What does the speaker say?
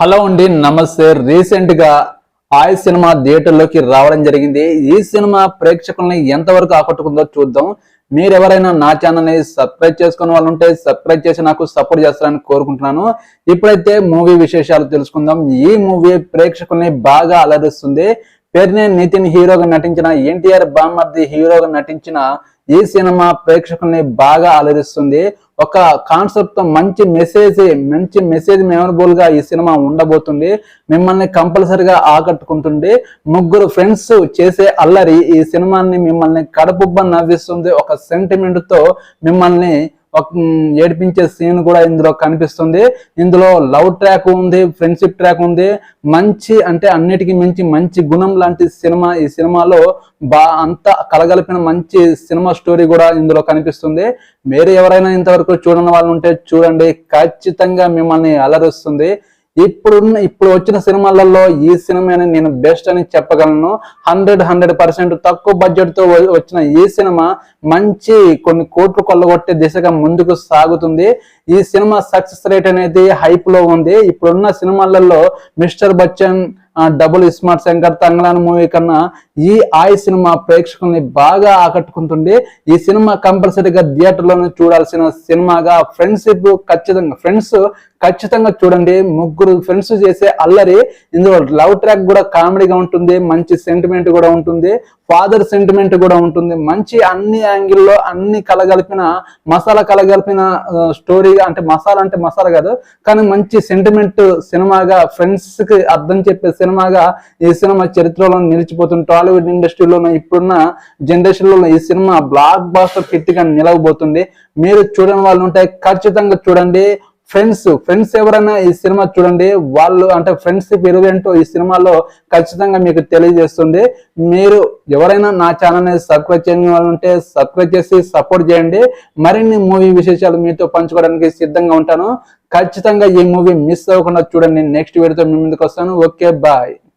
Hello అండి, నమస్తే. Recent గా ఆయ్ సినిమా థియేటర్లోకి రావడం జరిగింది. ఈ సినిమా ప్రేక్షకుల్ని ఎంతవరకు ఆకట్టుకుందో చూద్దాం. మీరు ఎవరైనా నా ఛానల్ని సబ్స్క్రైబ్ చేసుకున్న వాళ్ళు ఉంటే సబ్స్క్రైబ్ చేసి నాకు సపోర్ట్ చేస్తారని కోరుకుంటున్నాను. ఇప్పుడైతే మూవీ విశేషాలు తెలుసుకుందాం. ఈ మూవీ ప్రేక్షకుల్ని బాగా అలరిస్తుంది. పేర్నేని నితిన్ హీరోగా నటించిన, ఎన్టీఆర్ బామ్మర్ది హీరోగా నటించిన ఈ సినిమా ప్రేక్షకుల్ని బాగా అలరిస్తుంది. ఒక కాన్సెప్ట్ తో మంచి మెసేజ్ మెమరబుల్ గా ఈ సినిమా ఉండబోతుంది. మిమ్మల్ని కంపల్సరిగా ఆకట్టుకుంటుంది. ముగ్గురు ఫ్రెండ్స్ చేసే అల్లరి ఈ సినిమాని మిమ్మల్ని కడుపుబ్బ నవ్విస్తుంది. ఒక సెంటిమెంట్ తో మిమ్మల్ని ఏడిపించే సీన్ కూడా ఇందులో కనిపిస్తుంది. ఇందులో లవ్ ట్రాక్ ఉంది, ఫ్రెండ్షిప్ ట్రాక్ ఉంది. మంచి అంటే అన్నిటికీ మించి మంచి గుణం లాంటి సినిమా. ఈ సినిమాలో అంతా కలగలిపిన మంచి సినిమా స్టోరీ కూడా ఇందులో కనిపిస్తుంది. మీరు ఎవరైనా ఇంతవరకు చూడని వాళ్ళు ఉంటే చూడండి, ఖచ్చితంగా మిమ్మల్ని అలరిస్తుంది. ఇప్పుడు వచ్చిన సినిమాలలో ఈ సినిమాని నేను బెస్ట్ అని చెప్పగలను. 100% తక్కువ బడ్జెట్ తో వచ్చిన ఈ సినిమా మంచి కొన్ని కోట్లు కొల్లగొట్టే దిశగా ముందుకు సాగుతుంది. ఈ సినిమా సక్సెస్ రేట్ అనేది హైప్ లో ఉంది. ఇప్పుడున్న సినిమాలలో mister Bachchan, double smart Shankar, Thangalaan movie కన్నా ఈ ఆయ్ సినిమా ప్రేక్షకుల్ని బాగా ఆకట్టుకుంటుంది. ఈ సినిమా కంపల్సరీగా థియేటర్లోనే చూడాల్సిన సినిమాగా ఫ్రెండ్స్ ఖచ్చితంగా చూడండి. ముగ్గురు ఫ్రెండ్స్ చేసే అల్లరి. ఇందులో లవ్ ట్రాక్ కూడా కామెడీగా ఉంటుంది, మంచి సెంటిమెంట్ కూడా ఉంటుంది, ఫాదర్ సెంటిమెంట్ కూడా ఉంటుంది. మంచి అన్ని యాంగిల్లో అన్ని కలగలిపిన స్టోరీగా, అంటే మసాలా కాదు కానీ మంచి సెంటిమెంట్ సినిమాగా, ఫ్రెండ్స్ కి అర్థం చెప్పే సినిమాగా ఈ సినిమా చరిత్రలో నిలిచిపోతుంది. టాలీవుడ్ ఇండస్ట్రీలోనే ఇప్పుడున్న జనరేషన్ లో ఈ సినిమా బ్లాక్ బాస్టర్ హిట్ గా నిలవబోతుంది. మీరు చూడని వాళ్ళు ఉంటే ఖచ్చితంగా చూడండి. ఫ్రెండ్స్ ఎవరైనా ఈ సినిమా చూడండి. వాళ్ళు అంటే ఫ్రెండ్షిప్ ఏంటో ఈ సినిమాలో ఖచ్చితంగా మీకు తెలియజేస్తుంది. మీరు ఎవరైనా నా ఛానల్ని సబ్స్క్రైబ్ చేయని వాళ్ళు ఉంటే సబ్స్క్రైబ్ చేసి సపోర్ట్ చేయండి. మరిన్ని మూవీ విశేషాలు మీతో పంచుకోవడానికి సిద్ధంగా ఉంటాను. ఖచ్చితంగా ఈ మూవీ మిస్ అవ్వకుండా చూడండి. నెక్స్ట్ వీడియోతో మీ ముందుకు వస్తాను. Okay, bye.